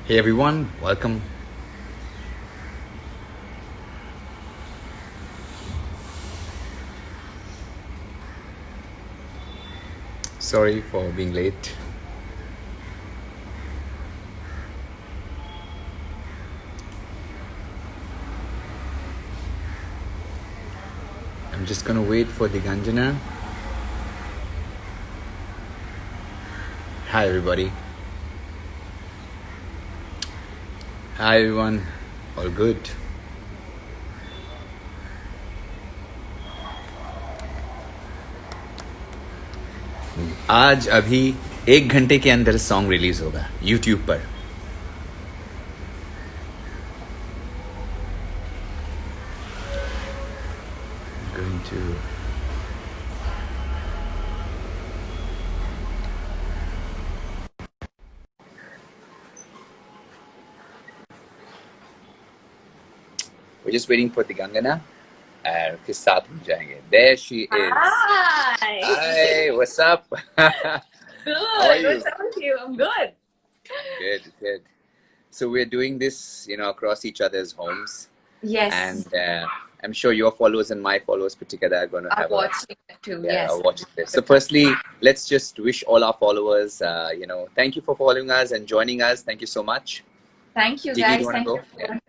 Hey everyone, welcome. Sorry for being late. I'm just gonna wait for Diganjana. Hi everybody. Hi everyone. All good. आज अभी 1 घंटे के अंदर song release होगा YouTube पर. Going to We're just waiting for Digangana and उसके साथ हो जाएंगे. There she is. Hi. Hi, what's up? Good. How are you? What's up with you? I'm good. Good, good. So we're doing this, across each other's homes. Yes. And I'm sure your followers and my followers put together are going to I'm have watching it too. are Yes. watching this. So firstly, let's just wish all our followers, thank you for following us and joining us. Thank you so much. Thank you, Diggy, do guys. you want to Thank go? you.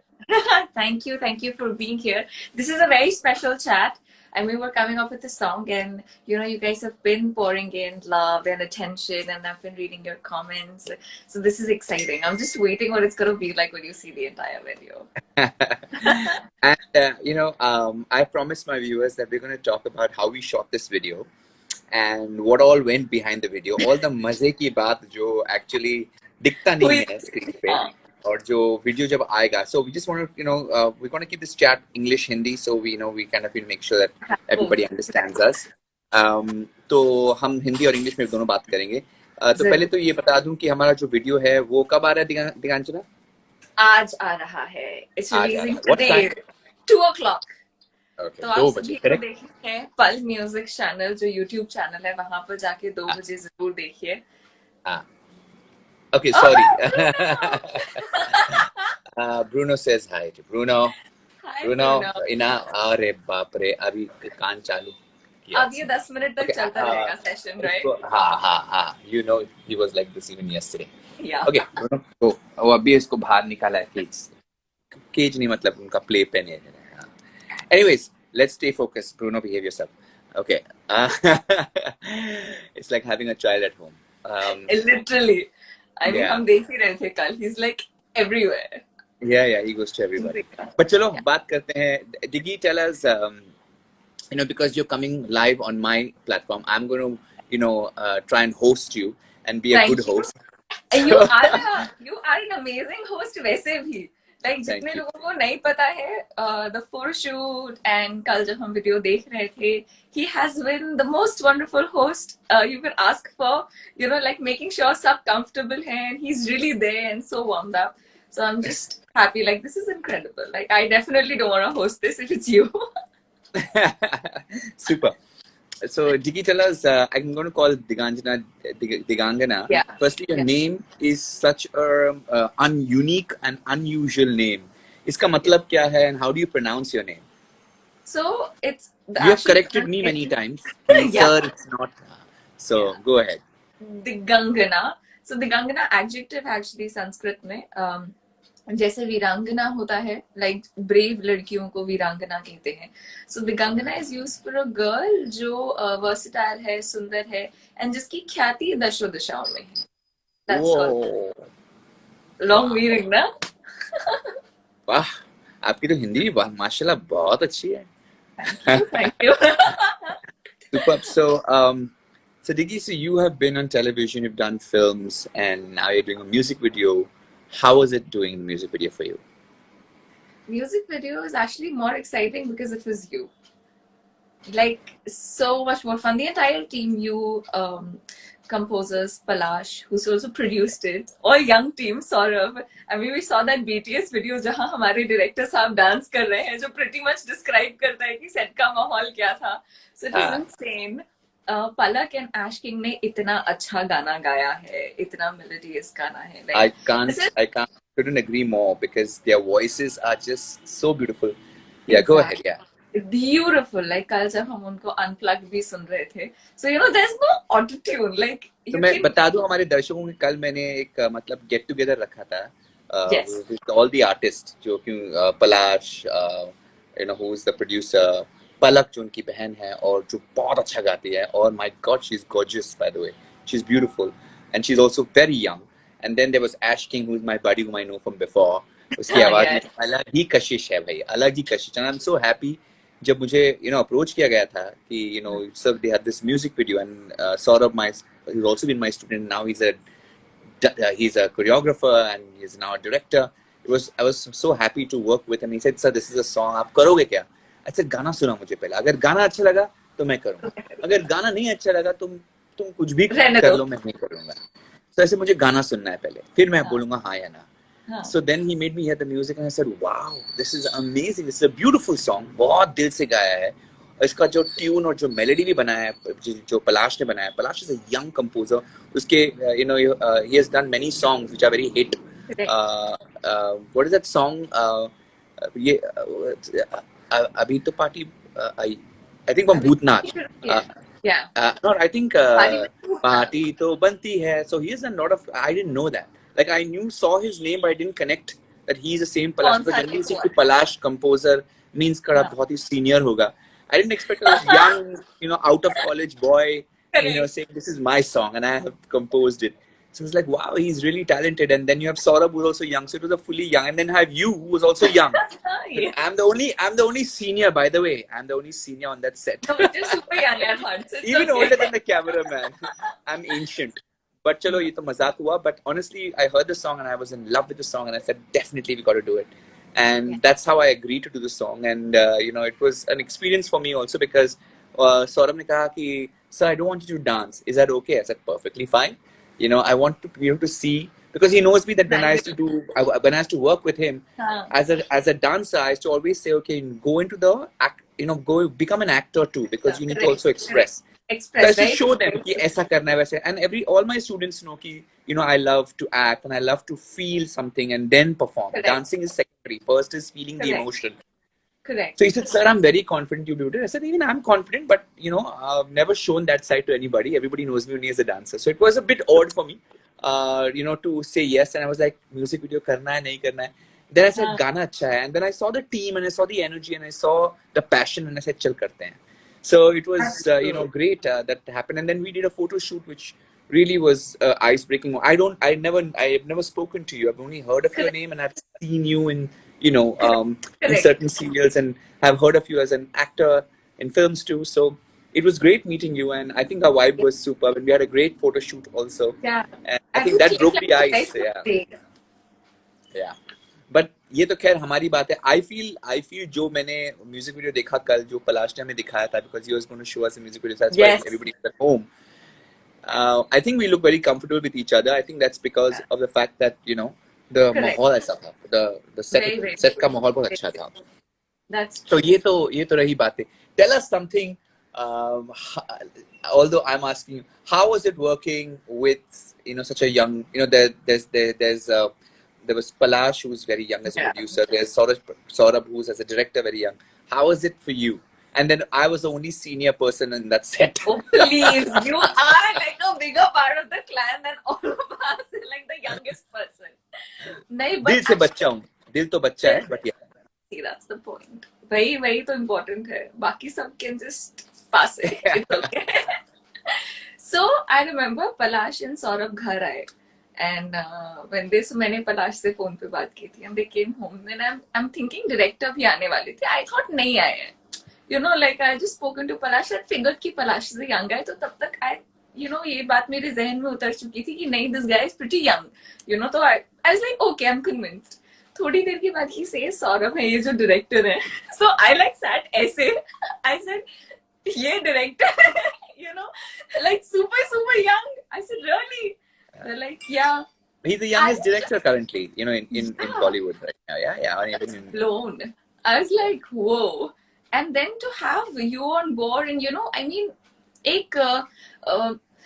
Thank you. Thank you for being here. This is a very special chat. And we were coming up with a song, and you guys have been pouring in love and attention, and I've been reading your comments. So this is exciting. I'm just waiting what it's gonna be like when you see the entire video. And I promised my viewers that we're going to talk about how we shot this video and what all went behind the video. All the मजे की बात जो actually दिखता नहीं है screen पे और जो video जब आएगा. So we just want to, we're going to keep this chat English Hindi, so we kind of make sure that everybody understands us. तो हम हिंदी और इंग्लिश में दोनों बात करेंगे. तो पहले तो ये बता दूं कि हमारा जो वीडियो है वो कब आ रहा है दिगांचना? आज आ रहा है. It's आज आ releasing रहा है. What today, time? 2 o'clock. Okay, तो 2 आप बजे सभी को करेक्ट. देखिए पल म्यूजिक चैनल जो यूट्यूब चैनल है वहां पर जाके 2 बजे जरूर देखिए. हाँ. Okay, Oh, sorry. Bruno! Bruno says hi to Bruno. Hi, Bruno, Bruno. इना अरे बाप रे अभी कान चालू किया. अब ये 10 मिनट तक Okay, चलता रहेगा सेशन, इसको राइट? हाँ. He was like this even yesterday. Yeah. Okay, Bruno, तो वो अभी इसको बाहर निकाला है केज नहीं मतलब उनका प्ले पेन है. Anyways, let's stay focused. Bruno, behave yourself. Okay. It's like having a child at home. Literally. I mean, Yeah. हम देख ही रहे थे कल. He's like everywhere. Yeah, he goes to everybody. But चलो बात करते हैं. Diggy, tell us, because you're coming live on my platform, I'm going to, try and host you and be a Thank good you. host. You are an amazing host वैसे भी. Like Thank जितने you. लोगों को नहीं पता है, the photoshoot and कल जब हम वीडियो देख रहे थे, he has been the most wonderful host you could ask for. Like making sure सब comfortable हैं and he's really there and so warmed up. So I'm just happy. Like this is incredible. Like I definitely don't want to host this if it's you. Super. So, Diggy, tell us, I'm going to call Digangana. Yeah. Firstly, your name is such a unique and unusual name. इसका मतलब क्या है and how do you pronounce your name? So it's You have corrected me many times. Yeah. Sir, it's not. So, go ahead. दिगंगना. So दिगंगना adjective actually Sanskrit में जैसे वीरांगना होता है, like brave लड़कियों को वीरांगना कहते हैं. So Digangana is use for a girl जो वर्सेटाइल है, सुंदर है एंड जिसकी ख्याति दशो दिशाओं में है. दैट्स कॉल्ड लॉन्ग मीनिंग ना. वाह, आपकी तो हिंदी भी माशाल्लाह बहुत अच्छी है. Thank you. Superb. So Diggy, so you have been on television, you've done films, and now you're doing a music video. How was it doing the music video for you? Music video is actually more exciting because it was you. Like so much more fun. The entire team, you, composers, Palash, who's also produced it, all young team, Saurabh. I mean, we saw that BTS video जहाँ हमारे director साहब dance कर रहे हैं, जो pretty much describe करता है कि set का माहौल क्या था. So it was insane. Palak and Ash King ने इतना अच्छा गाना गाया है, इतना मेलोडियस गाना है. I can't couldn't agree more because their voices are just so beautiful. Yeah, go ahead. Exactly. Yeah. Beautiful. Like कल जब हम उनको unplugged भी सुन रहे थे, so you know there's no auto tune. Like तो you मैं can बता दूं हमारे दर्शकों को, कल मैंने एक मतलब गेट टुगेदर रखा था yes with all the artist, जो कि Palash, you know, who is the producer, Palak जो उनकी बहन है और जो बहुत अच्छा गाती है, और my God she is gorgeous by the way, she is beautiful and she is also very young. And then there was Ash King who is my buddy whom I know from before. उसकी आवाज में yes अलग ही कशिश है भाई, अलग ही कशिश. And I am so happy जब मुझे approach किया गया था कि sir they had this music video and Saurabh my, he's also been my student. Now he's a choreographer and he's now a director. I was so happy to work with him. He said, "Sir, this is a song. आप करोगे क्या?" I said, "गाना सुना मुझे पहले. अगर गाना अच्छा लगा तो मैं करूँगा. अगर गाना नहीं अच्छा लगा तुम कुछ भी रहने कर दो. लो, मैं नहीं करूँगा. तो ऐसे मुझे गाना सुनना है पहले, फिर मैं बोलूँगा हाँ या ना." So then he made me hear the music and I said, "Wow, this is amazing. This is a beautiful song. बहुत दिल से गाया है. इसका जो ट्यून और जो मेलोडी भी बनाया है, जो पलाश ने बनाया है, पलाश इज अ यंग कंपोजर. उसके he has done many songs which are very hit. What is that song? ये अभी तो party, I think from Bhootnath. Yeah. No, I think Party party तो बनती है. So he has done a lot of. I didn't know that. Like I saw his name, but I didn't connect that he's the same Palash. Because generally, see, Palash composer means कड़ा बहुत ही senior होगा. I didn't expect a young, out of college boy, saying this is my song and I have composed it. So it was like, wow, he's really talented. And then you have Saurabh, who's also young. So it was a fully young. And then I have you, who was also young. Yeah. I'm the only senior, by the way. I'm the only senior on that set. No, you're super young at heart. So Even older than the cameraman. I'm ancient. But chalo, ye to mazak hua. But honestly, I heard the song and I was in love with the song. And I said, definitely we got to do it. And that's how I agreed to do the song. And, it was an experience for me also because Saurabh ne kaha ki, sir, I don't want you to dance. Is that okay? I said, perfectly fine. I want to be able to see, because he knows me that when I used to work with him as a dancer, I used to always say, okay, go into the act, go become an actor too, because you need to also express. So I used to show them कि ऐसा करना है वैसे, and all my students know कि I love to act and I love to feel something and then perform. Correct. Dancing is secondary. First is feeling the emotion. Correct. So he said, "Sir, I'm very confident you'll be able to." I said, "Even I'm confident, but I've never shown that side to anybody. Everybody knows me only as a dancer." So it was a bit odd for me, to say yes. And I was like, "Music video karna hai, nahi karna hai." Then I said, "Gana acha hai." And then I saw the team and I saw the energy and I saw the passion and I said, "Chal karte hain." So it was, great that happened. And then we did a photo shoot, which really was ice-breaking. I have never spoken to you. I've only heard of your name and I've seen you in certain serials and have heard of you as an actor in films too. So it was great meeting you, and I think our vibe was superb, and we had a great photo shoot also. Yeah. And I think that broke the ice. Yeah. But ये तो खैर हमारी बात है. I feel जो मैंने music video देखा कल, जो पलाश ने हमें दिखाया था, because he was going to show us a music video. That's why everybody was at home. I think we look very comfortable with each other. I think that's because of the fact that the माहौल ऐसा था, the set का माहौल बहुत अच्छा था. That's true. So ये तो रही बातें. Tell us something. Although I'm asking you, how was it working with such a young, there was Palash, who's very young as a producer. There's Saurabh, who's as a director very young. How was it for you? And then I was the only senior person in that set. Oh, please. You are like a bigger part of the clan than all of us. Like the youngest person. दिल से बच्चा हूँ. दिल तो बच्चा है, but yeah. See, that's the point. वही तो important है. बाकी सब can just pass it. It's okay. So I remember Palash and Saurabh घर आए. And when मैंने पलाश से फोन पे बात की थी and they came home, then I'm thinking director भी आने वाले थे. I thought नहीं आए हैं. Like I just spoken to Palash and figured कि Palash is a young guy. तो तब तक ये बात मेरे जहन में उतर चुकी थी कि नहीं, this guy is pretty young. तो I was like, okay, I'm convinced. थोड़ी देर के बाद ही से सौरभ है ये जो डायरेक्टर है. So I like sat ऐसे. I said, ये डायरेक्टर है, like super young. I said, really? They're like, yeah. He's the youngest director currently, in Bollywood right now. Yeah. Blown. I was like, whoa. And then to have you on board, and I mean,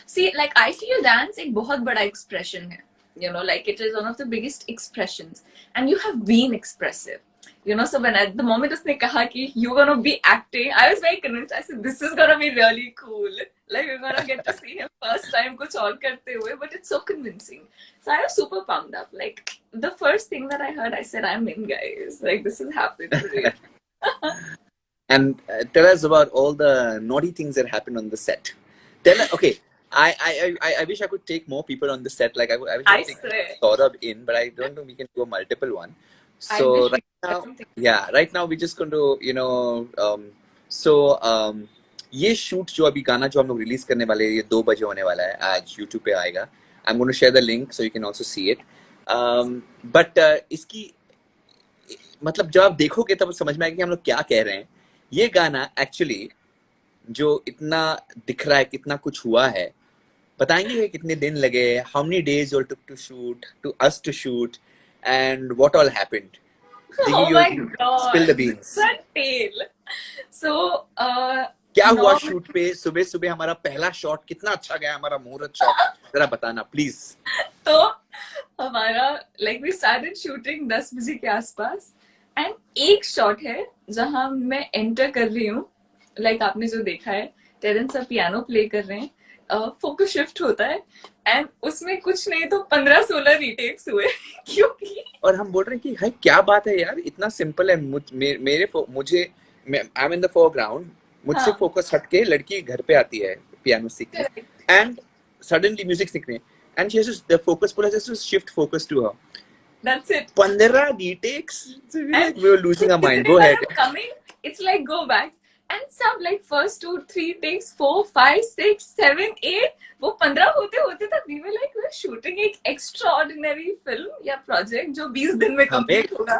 see, like I feel dance एक बहुत बड़ा expression है. you know, like it is one of the biggest expressions, and you have been expressive. You know, so when at the moment usne kaha ki you're gonna be acting, I was very convinced. I said, this is gonna be really cool. Like we're gonna get to see him first time kuch aur karte hue, but it's so convincing. So I was super pumped up. Like the first thing that I heard, I said, I'm in, guys. Like this is happening for real. And tell us about all the naughty things that happened on the set. Tell us, okay. I wish I could take more people on the set. Like I wish I could take Saurabh in, but I don't think we can do a multiple one. So right now we're just going to, you know, ये shoot जो अभी गाना जो हम लोग release करने वाले हैं, ये 2 बजे होने वाला है, आज YouTube पे आएगा. I'm going to share the link so you can also see it. But इसकी मतलब जब आप देखोगे तब समझ में आएगा कि हम लोग क्या कह रहे हैं. ये गाना एक्चुअली जो इतना दिख रहा है, कितना कुछ हुआ है, बताएंगे कितने दिन लगे, how many days you all took to shoot, to us to shoot, and what all happened. Oh my God! Spill the beans. That tale. So क्या हुआ शूट पे? सुबह सुबह हमारा पहला शॉट कितना अच्छा गया, हमारा मुहूर्त शॉट, जरा बताना प्लीज. तो हमारा like we started shooting 10 बजे के आसपास, एंड एक शॉट है जहां मैं एंटर कर रही हूँ, लाइक आपने जो देखा है, टेरेंस सर पियानो प्ले कर रहे हैं, फोकस शिफ्ट होता है, एंड उसमें कुछ नहीं तो 15-16 रीटेक्स हुए. क्योंकि और हम बोल रहे हैं कि भाई क्या बात है यार, इतना सिंपल है. मुझे I am in the foreground, मुझसे फोकस हटके लड़की घर पे आती है पियानो सीखने, एंड सडनली म्यूजिक सीखने, and she has the focus pull has to shift focus to her. That's it. 15 retakes. Like we were losing our mind. Go ahead. Coming, it's like go back. And some like first 2-3 takes, 4, 5, 6, 7, 8. वो 15 होते होते तक we were like we're shooting एक extraordinary film या project जो 20 दिन में complete होगा.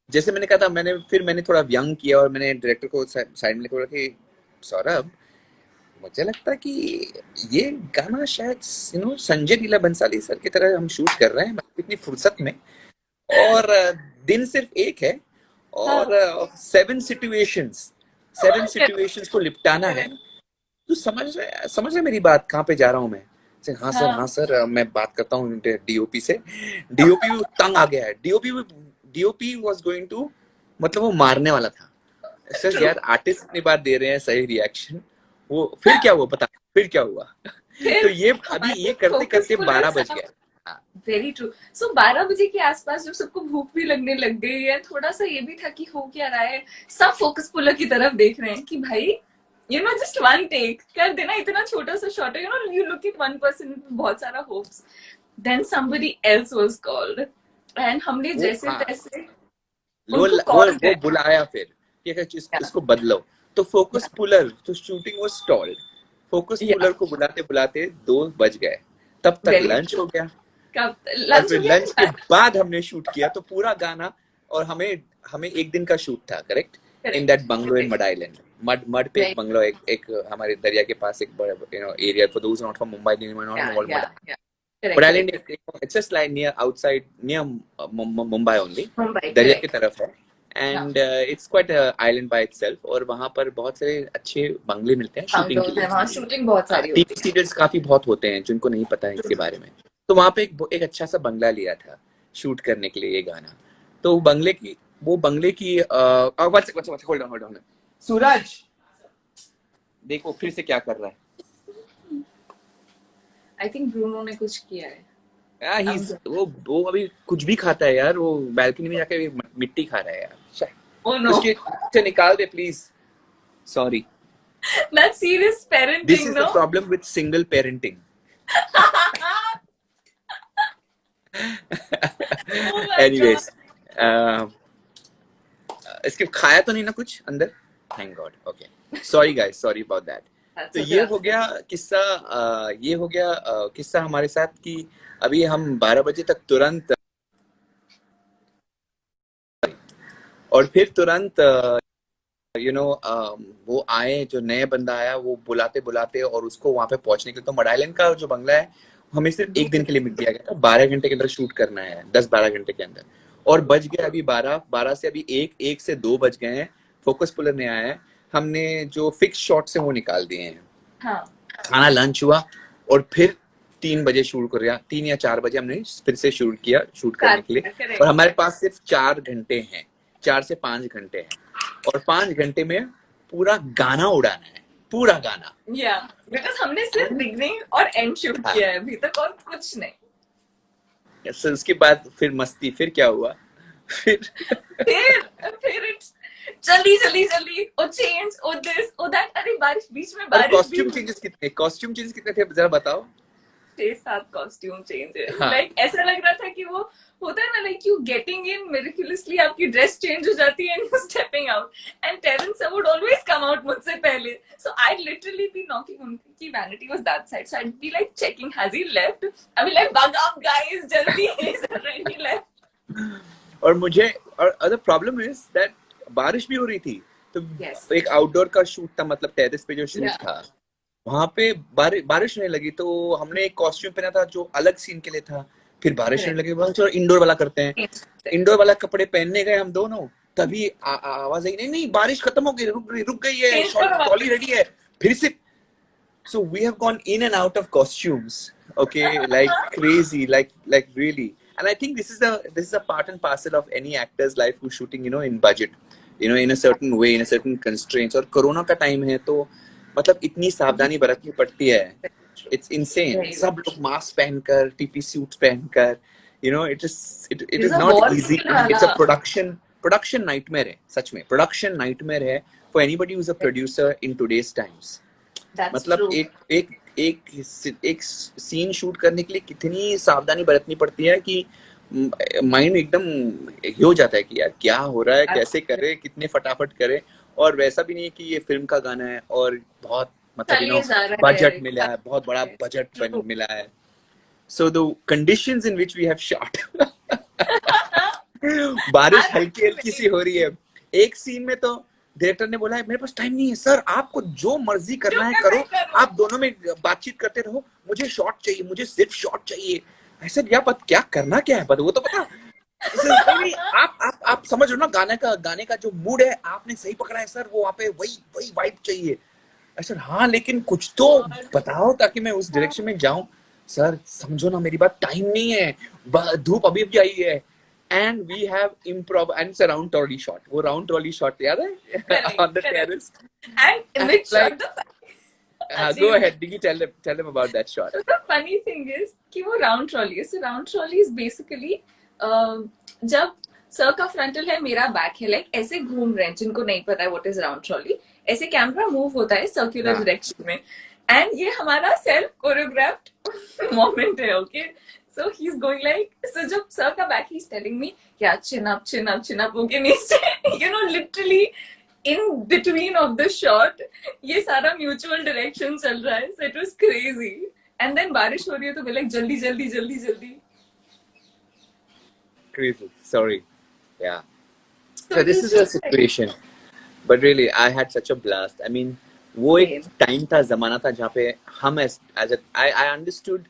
जैसे मैंने कहा था, मैंने थोड़ा व्यंग किया और मैंने डायरेक्टर को साइड में बोला कि सौरभ, मुझे लगता है कि ये गाना शायद you know Sanjay Leela Bhansali sir की तरह हम शूट कर रहे हैं इतनी फुर्सत में, और दिन सिर्फ एक है और 7 सिचुएशंस को निपटाना है. तो समझ रहे मेरी बात, कहाँ पे जा रहा हूँ मैं. हाँ सर मैं बात करता हूँ डीओपी से. डीओपी तंग आ गया है. डीओपी वाज गोइंग टू, मतलब वो मारने वाला था. सर यार आर्टिस्ट इतनी बार दे रहे हैं सही रिएक्शन, वो फिर क्या हुआ पता, फिर क्या हुआ. तो ये अभी ये करते करते 12 बज गया. Very true. सो 12 बजे के आसपास जब सबको भूख भी लगने लग गई है, थोड़ा सा ये भी था कि हो क्या रहा है, सब फोकस पुलर की तरफ देख रहे हैं कि भाई यू नो जस्ट 1 टेक कर देना, इतना छोटा सा शॉट है, you know you look at 1%, बहुत सारा hopes. Then somebody else was called, and हमने जैसे तैसे वो बुलाया फिर कि इसको बदलो. तो फोकस पुलर, तो shooting was stalled. Focus puller को बुलाते बुलाते 2 बज गए. तब तक लंच हो गया. लंच के बाद हमने शूट किया. तो पूरा गाना, और हमें 1 दिन का शूट था, correct, in that bungalow in mud island. Mud पे एक बंगलो, एक हमारे दरिया के पास एक you know area. For those not from Mumbai, they not know mud island. It's just like near outside, near Mumbai only, दरिया की तरफ है. And it's quite island by itself. और वहां पर बहुत सारे अच्छे बंगले मिलते हैं शूटिंग के लिए. शूटिंग बहुत सारी टीवी सीरियल्स काफी बहुत होते हैं जिनको नहीं पता है इसके बारे में. तो वहां पे एक अच्छा सा बंगला लिया था शूट करने के लिए ये गाना. तो वो बंगले की होल्ड ऑन सूरज, देखो फिर से क्या कर रहा है. आई थिंक ब्रूनो ने कुछ किया है. वो अभी कुछ भी खाता है यार. वो बैल्कनी में जाके मिट्टी खा रहा है यार. Oh no. उसके निकाल दे please. Sorry. That's serious parenting. This is the problem with single parenting. Anyways, इसके खाया तो नहीं ना कुछ अंदर? Thank God. Okay. Sorry guys, sorry about that. तो ये हो गया किस्सा हमारे साथ कि अभी हम 12 बजे तक तुरंत, और फिर तुरंत यू नो वो आए, जो नया बंदा आया वो बुलाते बुलाते, और उसको वहां पे पहुंचने के लिए, तो मड आइलैंड का जो बंगला है हमें सिर्फ 1 दिन के लिए मिल दिया गया था. 12 घंटे के अंदर शूट करना है, 10-12 घंटे के अंदर. और बज गए अभी 12 से अभी 1 से 2 बज गए हैं. फोकस पुलर ने आया है, हमने जो फिक्स शॉट्स हैं वो निकाल दिए हैं. हाँ. खाना लंच हुआ और फिर 3 बजे शूट कर रहा, 3 या 4 बजे हमने फिर से शूट किया, शूट करने के लिए। Correct. और हमारे पास सिर्फ 4 घंटे हैं, 4 से 5 घंटे हैं, और 5 घंटे में पूरा गाना उड़ाना है, पूरा गाना। Yeah, because हमने सिर्फ बिगनिंग और एंड शूट किया है अभी तक, और कुछ नहीं। So, उसके बाद फिर मस्ती, फिर क्या हुआ? फिर इट्स जल्दी जल्दी जल्दी, oh change, oh this, oh that. अरे बारिश, बीच में बारिश। कॉस्ट्यूम चेंजेस कितने थे जरा बताओ? 6-7 कॉस्ट्यूम चेंजेस। हाँ। लाइक ऐसा लग रहा था कि वो होता है ना, like you getting in miraculously, आपकी ड्रेस चेंज हो जाती है and you stepping out, and Terence sir would always come out मुझसे पहले, so I literally be knocking, उनकी vanity was that side, so I be like checking has he left, I be like buck up guys जल्दी, he is already left. और मुझे, और other problem is that बारिश भी हो रही थी, तो Yes. एक आउटडोर का शूट था, मतलब टेरेस पे जो शूट Yeah. था, वहां पे बारिश होने लगी, तो हमने एक कॉस्ट्यूम पहना था जो अलग सीन के लिए था, फिर बारिश होने लगी, चलो इंडोर वाला करते हैं। इंडोर वाला कपड़े पहनने गए हम दोनों, तभी आवाज आई, नहीं नहीं बारिश खत्म हो गई, रुक गई है, ट्रॉली रेडी है, फिर से। So we have gone in and out of costumes, okay, like crazy, like really. And I think this is a part and parcel of any actor's life who's shooting, you know, in budget, you know, in a certain way, in a certain constraints. और corona का time है, तो मतलब इतनी सावधानी बरतनी पड़ती है, it's insane. सब लोग मास्क पहनकर, TP सूट्स पहनकर, you know, it is not easy. It's a production nightmare है, सच में production nightmare है for anybody who's a producer in today's times. मतलब एक सीन शूट करने के लिए कितनी सावधानी बरतनी पड़ती है कि माइंड एकदम हो जाता है कि यार क्या हो रहा है, कैसे करे, कितने फटाफट करे। और वैसा भी नहीं है कि ये फिल्म का गाना है और बहुत मतलब यू नो बजट मिला है, बहुत बड़ा बजट मिला है। So the conditions in which we have shot, बारिश हल्की हल्की सी हो रही है। एक सीन में तो डायरेक्टर ने बोला है मेरे पास टाइम नहीं है सर, आपको जो मर्जी करना है करो, आप दोनों में बातचीत करते रहो, मुझे शॉट चाहिए, मुझे सिर्फ शॉट चाहिए। ऐसे क्या करना क्या है, वो तो पता। आप समझ लो ना, गाने का जो मूड है आपने सही पकड़ा है सर, वो वहाँ पे वही वाइब चाहिए। सर हाँ, लेकिन कुछ तो बताओ ताकि मैं उस डायरेक्शन में जाऊं। सर समझो ना मेरी बात, टाइम नहीं है, धूप अभी भी आई है। And we have improv, and it's a round trolley shot. वो round trolley shot याद है? On the terrace. And which like, shot go ahead, Diggy, tell them about that shot. So the funny thing is कि वो round trolley है. So round trolley is basically जब sir का frontal है, मेरा back है, लाइक ऐसे घूम रहे हैं, जिनको नहीं पता है व्हाट इज राउंड ट्रॉली, ऐसे कैमरा मूव होता है सर्कुलर डायरेक्शन में, एंड ये हमारा सेल्फ कोरियोग्राफ्ड मोमेंट है, okay. So he's going like, so जब sir का back, he's telling me, yeah, chin up, okay, नीचे, you know, literally in between of the shot, ये सारा mutual direction चल रहा है, so it was crazy. And then बारिश हो रही है तो we're like जल्दी. Crazy, sorry, yeah. So this is a situation, but really I had such a blast. I mean, वो एक time था, ज़माना था जहाँ पे हम I understood.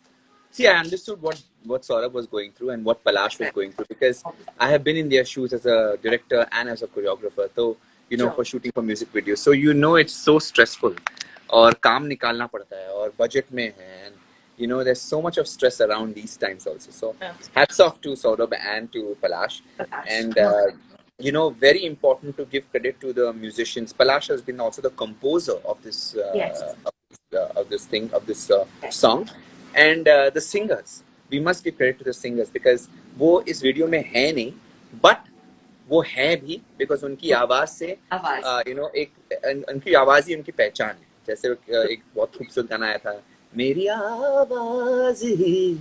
See, I understood what Saurabh was going through and what Palash was going through, because I have been in their shoes as a director and as a choreographer. So, you know, for shooting for music videos. So, you know, it's so stressful. और काम निकालना पड़ता है और budget में है, and you know, there's so much of stress around these times also. So, hats off to Saurabh and to Palash. And, you know, very important to give credit to the musicians. Palash has been also the composer of this, of this song. And the singers, we must give credit to the singers, because वो इस video में है नहीं, but वो है भी because उनकी आवाज से you know, उनकी आवाज ही उनकी पहचान है। जैसे एक बहुत खूबसूरत गाना आया था, मेरी आवाज ही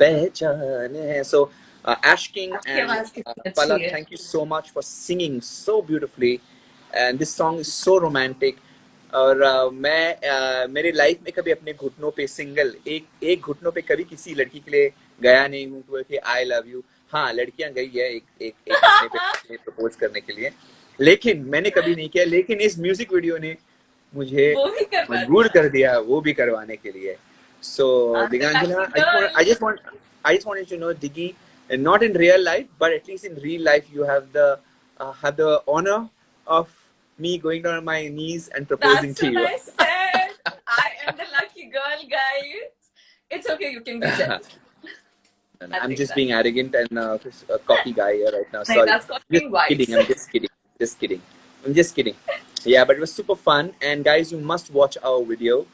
पहचान है। So Ash King and Palak, thank you so much for singing so beautifully, and this song is so romantic. और मैं मेरी लाइफ में कभी अपने घुटनों पे सिंगल एक घुटनों पे कभी किसी लड़की के लिए गया नहीं हूँ कि आई लव यू। हाँ, लड़कियां गई है एक घुटने पे प्रपोज करने के लिए, लेकिन मैंने कभी नहीं किया। लेकिन इस म्यूजिक वीडियो ने मुझे मजबूर कर दिया वो भी करवाने के लिए। सो दिगांजना, I just wanted to know, Diggy, not in real life, but at least in real life, you have the honor of me going down on my knees and proposing to you. That's what I said. I am the lucky girl, guys. It's okay, you can be jealous. And I'll I'm take just that. being arrogant and just a cocky guy here right now. No, Sorry. that's called Just being wise. kidding. I'm just kidding. Just kidding. I'm just kidding. Yeah, but it was super fun. And guys, you must watch our video.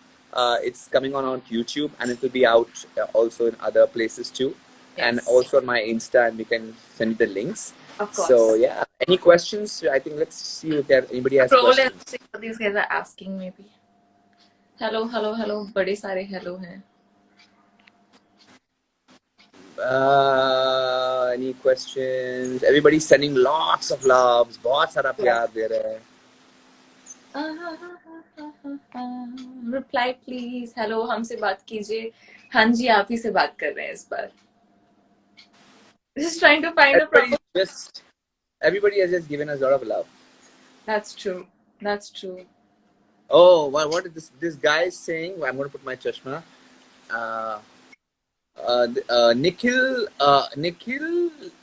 It's coming on YouTube, and it will be out also in other places too. And Yes, also on my Insta, and we can send you the links. of So course. yeah, any questions? I think let's see if there anybody has Troll and questions. see what these guys are asking maybe. Hello, hello, hello. बड़े सारे hello हैं. Any questions? Everybody's sending lots of loves. बहुत सारा प्यार दे रहे हैं. Reply please. Hello, हमसे बात कीजिए. हाँ जी, आप ही से बात कर रहे हैं इस बार. Just trying to find a proper. Everybody has just given us a lot of love. That's true. That's true. Oh, what is this guy is saying? I'm going to put my chashma.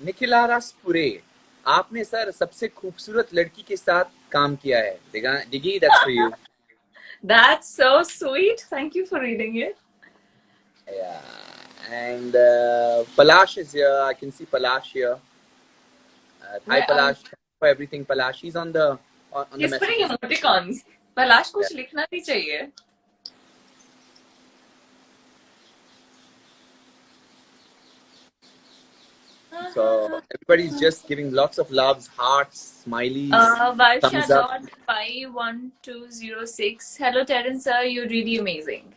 निखिलारासपुरे, आपने sir सबसे खूबसूरत लड़की के साथ काम किया है. Diggy, that's for you. That's so sweet. Thank you for reading it. Yeah, and Palash is here. I can see Palash here. Hi Palash, thank you for everything. Palash, he's on the He's message. putting emoticons. पलाश कुछ लिखना भी चाहिए. So everybody's just giving lots of loves, hearts, smileys, thumbs up. Varsha.51206. Hello, Terence sir. You're really amazing.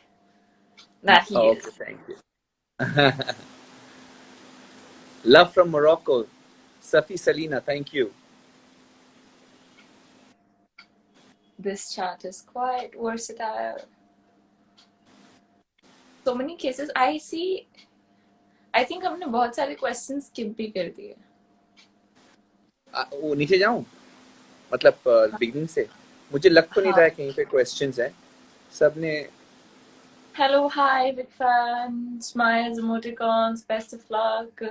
That he is. Okay, thank you. Love from Morocco. Safi Salina, thank you. This chart is quite versatile. So many cases. I see. I think हमने बहुत सारे questions skip भी कर दिए. वो नीचे जाऊं? मतलब beginning से मुझे लग तो नहीं रहा है कहीं पे questions हैं. सबने. Hello, hi, big fan. Smiles, emoticons, best of luck.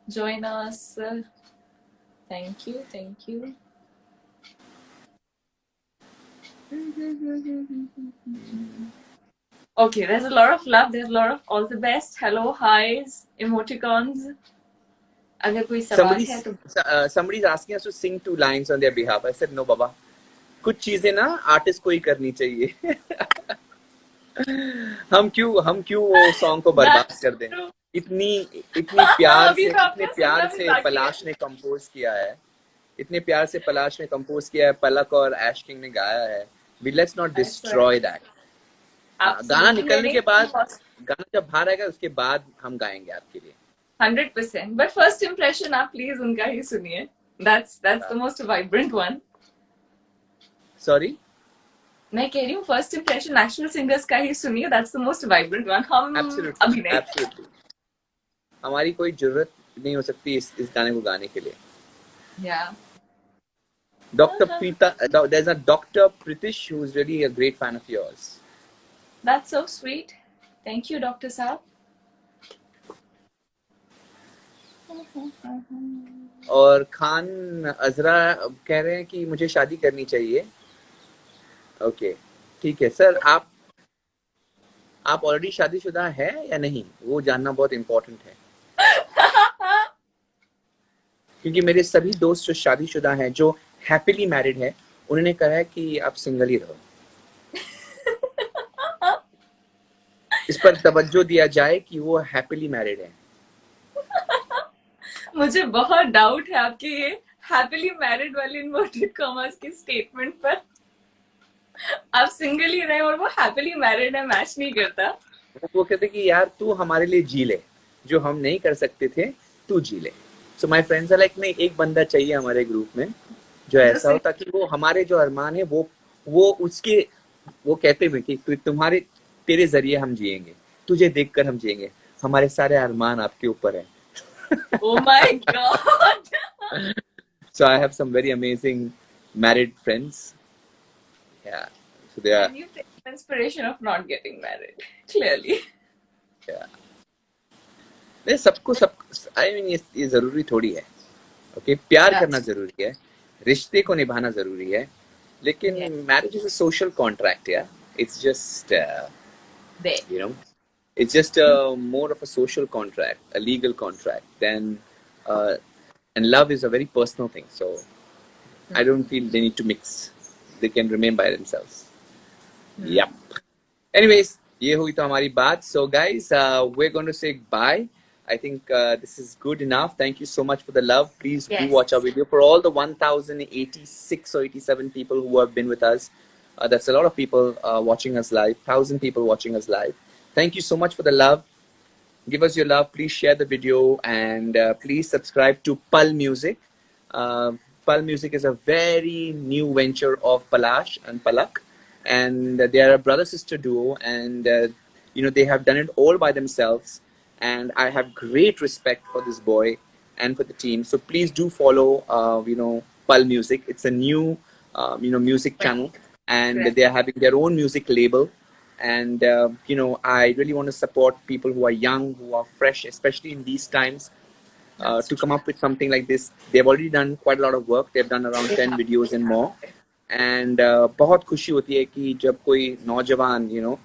Join us. Thank you, thank you. Okay, there's a lot of love. There's a lot of all the best. Hello, highs, emoticons. अगर कोई सवाल है तो. Somebody's asking us to sing 2 lines on their behalf. I said no, Baba. कुछ चीजें ना artist को ही करनी चाहिए. हम क्यों वो सॉन्ग को बर्बाद कर दें. इतने प्यार से पलाश ने कंपोज किया है. इतने प्यार से पलाश ने कंपोज किया है. पलक और ऐश किंग ने गाया है. Let's not destroy that. गाना निकलने के बाद, गाना जब बाहर आएगा उसके बाद हम गाएंगे आपके लिए. 100%. But first impression आप please उनका ही सुनिए. That's the most vibrant one. Sorry? मैं कह रही हूँ first impression actual singers का ही सुनिए. That's the most vibrant one. हम अभी नहीं. Absolutely. हमारी कोई जरूरत नहीं हो सकती इस गाने को गाने के लिए. Yeah. Dr. Preeta, there's a Dr. Pritish who's really a great fan of yours. That's so sweet. Thank you, Dr. Saab. और खान अजरा कह रहे हैं कि मुझे शादी करनी चाहिए. ओके, ठीक है सर. आप ऑलरेडी शादीशुदा है या नहीं, वो जानना बहुत इम्पोर्टेंट है. क्योंकि मेरे सभी दोस्त जो शादीशुदा हैं, जो हैप्पीली मैरिड है, उन्होंने कहा है कि आप सिंगल ही रहो. इस पर तवज्जो दिया जाए कि वो हैप्पीली मैरिड है. मुझे बहुत डाउट है आपके ये हैप्पीली मैरिड वाले इन्वर्टेड कॉमर्स की स्टेटमेंट पर. आप सिंगल ही रहे और वो हैप्पीली मैरिड है, मैच नहीं करता. वो कहते कि यार तू हमारे लिए जी ले, जो हम नहीं कर सकते थे तू जी ले. So my friends are like, नहीं, एक बंदा चाहिए हमारे ग्रुप में जो ऐसा हो ताकि वो हमारे जो अरमान है वो उसके, वो कहते हैं कि तेरे जरिए हम जिएंगे, तुझे देखकर हम जिएंगे, हमारे सारे अरमान आपके ऊपर है. Oh my God. So I have some very amazing married friends. Yeah. So they are. And you take inspiration of not getting married, clearly. Yeah. नहीं, सबको I mean ये जरूरी थोड़ी है. Okay, प्यार करना जरूरी है, रिश्ते को निभाना जरूरी है, लेकिन marriage is a social contract. Yeah, it's just you know, It's just more of a social contract, a legal contract. Then, and love is a very personal thing. So I don't feel they need to mix. They can remain by themselves. Yep. Anyways, ये हुई तो हमारी बात. So guys, we're going to say bye. I think this is good enough. Thank you so much for the love. Please do watch our video. For all the 1,086 or 87 people who have been with us, that's a lot of people watching us live. 1,000 people watching us live. Thank you so much for the love. Give us your love. Please share the video and please subscribe to Pal Music. Pal Music is a very new venture of Palash and Palak, and they are a brother-sister duo, and you know, they have done it all by themselves. And I have great respect for this boy and for the team. So please do follow, you know, Pal Music. It's a new, you know, music channel, and they are having their own music label. And you know, I really want to support people who are young, who are fresh, especially in these times, to come up with something like this. They've already done quite a lot of work. They've done around 10 videos and more. And बहुत खुशी होती है कि जब कोई नौजवान, you know,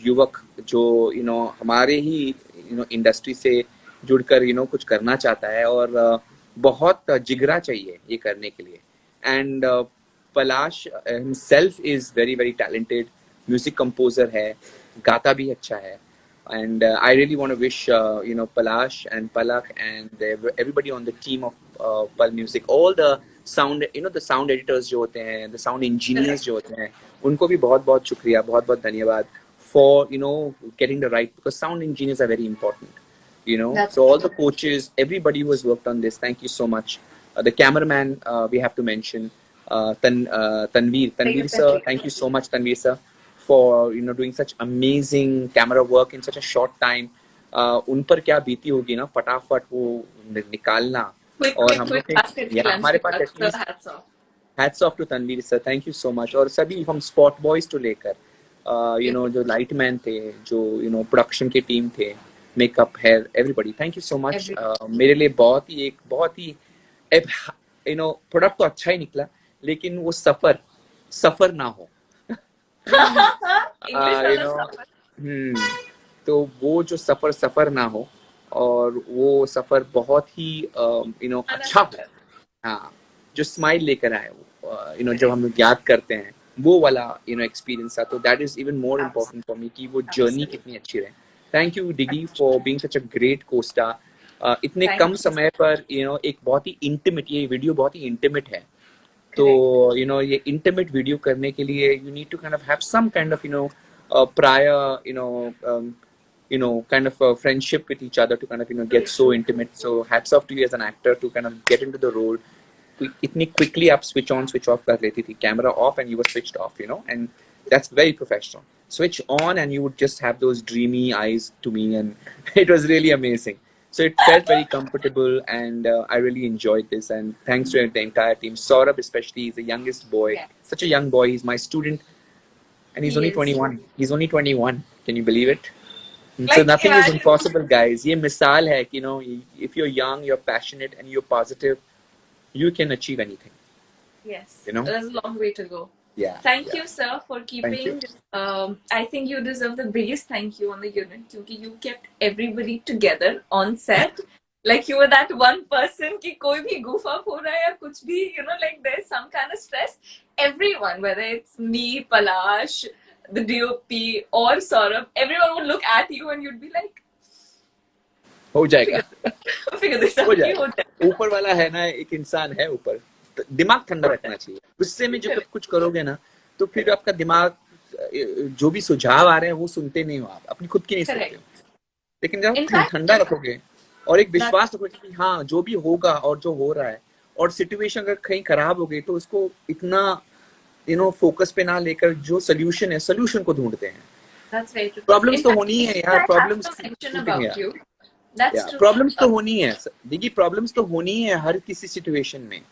युवक जो, you know, हमारे ही, you know, इंडस्ट्री से जुड़कर, you know, कुछ करना चाहता है, और बहुत जिगरा चाहिए ये करने के लिए. And Palash himself is very very talented. Music composer है, गाता भी अच्छा है. And I really want to wish you know, Palash and Palak and everybody on the team of Pal Music, all the sound, you know, the sound editors जो होते हैं, the sound engineers जो होते हैं, उनको भी बहुत बहुत शुक्रिया, बहुत बहुत धन्यवाद for, you know, getting the right, because sound engineers are very important, you know. So all the coaches, everybody who has worked on this, thank you so much. The cameraman, we have to mention Tanveer sir, thank you so much Tanveer sir, for, you know, doing such amazing camera work in such a short time. उन पर क्या बीती होगी ना, फटाफट वो निकालना. और हम लोग हमारे पास at least hats off to Tanveer sir, thank you so much. और सभी हम spot boys to लेकर you know, जो light man थे, जो, you know, production के team थे, makeup, hair, everybody, thank you so much. मेरे लिए बहुत ही you know, product तो अच्छा ही निकला, लेकिन वो सफर ना हो. You know, तो वो जो सफर ना हो, और वो सफर बहुत ही you know, अच्छा हो. हाँ, जो स्माइल लेकर आए वो, you know, जब हम लोग याद करते हैं वो वाला, you know, एक्सपीरियंस था. तो that is even more important for me कि वो जर्नी कितनी अच्छी रहे. Thank you Diggy for being such a great costar. इतने कम समय पर, you know, एक बहुत ही इंटीमेट, ये वीडियो बहुत ही इंटीमेट है. तो you know, ये इंटीमेट वीडियो करने के लिए you need to kind of have some kind of, you know, prior, you know, kind of a friendship with each other to kind of, you know, get so intimate. So hats off to you as an actor to kind of get into the role. इतनी quickly आप switch on switch off कर लेती थी, camera off and you were switched off, you know, and that's very professional. Switch on and you would just have those dreamy eyes to me, and it was really amazing. So it felt very comfortable, and I really enjoyed this. And thanks to the entire team. Saurabh especially, he's the youngest boy, such a young boy. He's my student, and he's only 21. He's only 21. Can you believe it? Like, so nothing is impossible, guys. ये मिसाल है कि, you know, if you're young, you're passionate, and you're positive, you can achieve anything. Yes. You know, there's a long way to go. Yeah. Thank you, sir, for keeping. I think you deserve the biggest thank you on the unit, because you kept everybody together on set. Like you were that one person कि कोई भी goof up हो रहा है या कुछ भी, you know, like there's some kind of stress. Everyone, whether it's me, Palash, the DOP, or Saurabh, everyone would look at you and you'd be like, हो जाएगा. हो जाएगा. ऊपर वाला है ना, एक इंसान है ऊपर, दिमाग ठंडा रखना चाहिए. गुस्से में जब कुछ करोगे ना, तो फिर आपका दिमाग, जो भी सुझाव आ रहे हैं वो सुनते नहीं हो, आप अपनी खुद की नहीं सुनते हो. लेकिन जब आप ठंडा रखोगे और एक विश्वास रखोगे कि हाँ, जो भी होगा और जो हो रहा है, और सिचुएशन अगर कहीं खराब हो गई तो उसको इतना, you know, फोकस पे ना लेकर जो सोल्यूशन है, सोल्यूशन को ढूंढते हैं. प्रॉब्लम्स तो होनी है यार, प्रॉब्लम्स तो होनी है. देखिए, प्रॉब्लम्स तो होनी है हर किसी सिचुएशन में,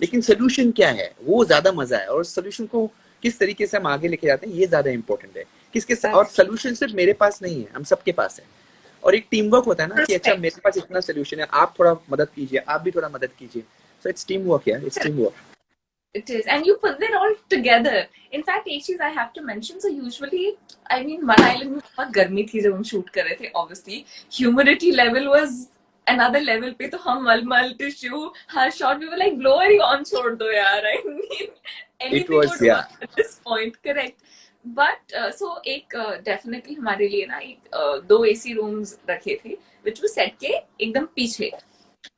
लेकिन सोल्यूशन क्या है वो ज्यादा मजा है. और सोल्यूशन को किस तरीके से हम आगे लेके जाते हैं ये ज्यादा इंपॉर्टेंट है. किसके साथ, और सोल्यूशन सिर्फ मेरे पास नहीं है, हम सबके पास है. और एक टीम वर्क होता है ना कि अच्छा मेरे पास इतना सोल्यूशन है, आप थोड़ा मदद कीजिए, आप भी थोड़ा मदद कीजिए. सो इट्स टीम वर्क यार, its team work. It is, and you put it all together. In fact, एक चीज I have to mention. So usually, I mean, Mal Island में बहुत गर्मी थी जब हम शूट कर रहे थे. Obviously, humidity level was another level पे. तो हम मल tissue her shot we were like blower on छोड़ दो यार. I mean, anything would work at this point, correct? But so एक definitely हमारे लिए ना एक 2 AC rooms रखे थे, which was set के एकदम पीछे.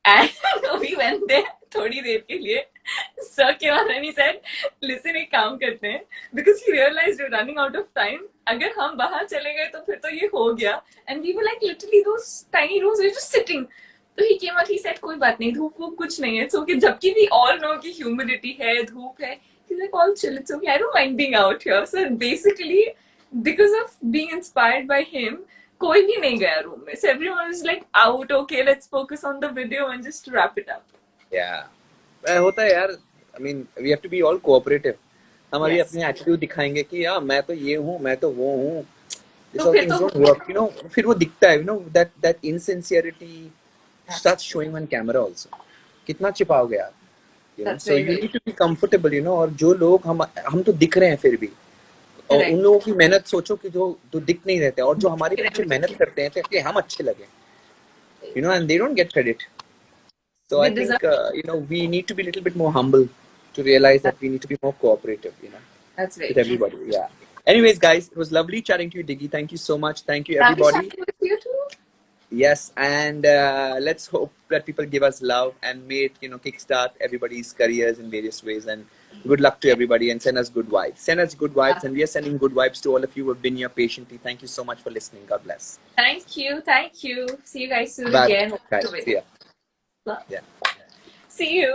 And we went there थोड़ी देर के लिए. Sir came on and he said, "Listen, एक काम करते हैं, because he realized we're running out of time. अगर हम बाहर चले गए तो फिर तो ये हो गया." And we were like literally those tiny rooms were just sitting. So he came out, he said, "कोई बात नहीं, धूप वूप कुछ नहीं है, it's okay." जबकि we all know कि humidity है, धूप है. He's like, "All chill, it's okay. I don't mind being out here." So basically, because of being inspired by him, कोई भी नहीं गया रूम में. So everyone was like out, okay, let's focus on the video and just wrap it up. Yeah. होता है यार. I mean, we have to be all cooperative. हम अभी अपने एटीट्यूड दिखाएंगे कि यार मैं तो ये हूँ, मैं तो वो हूँ. This all things don't work, you know. फिर वो दिखता है, you know, that insincerity starts showing on camera also. कितना छिपाओगे यार. You know, so you need to be comfortable, you know. और जो लोग हम तो दिख रहे हैं फिर भी. और उन लोगों की मेहनत सोचो कि जो दिख नहीं रहते और जो हमारे पीछे मेहनत करते हैं ताकि हम अच्छे लगे. You know, and they don't get credit. So I think, you know, we need to be a little bit more humble to realize that we need to be more cooperative, you know. That's right. With everybody, yeah. Anyways, guys, it was lovely chatting to you, Diggy. Thank you so much. Thank you, everybody. Lovely chatting with you too. Yes, and let's hope that people give us love and may it, you know, kickstart everybody's careers in various ways. And good luck to everybody and send us good vibes. Send us good vibes, and we are sending good vibes to all of you who have been here patiently. Thank you so much for listening. God bless. Thank you. Thank you. See you guys soon Bye. again. Guys, see ya. Yeah. See you.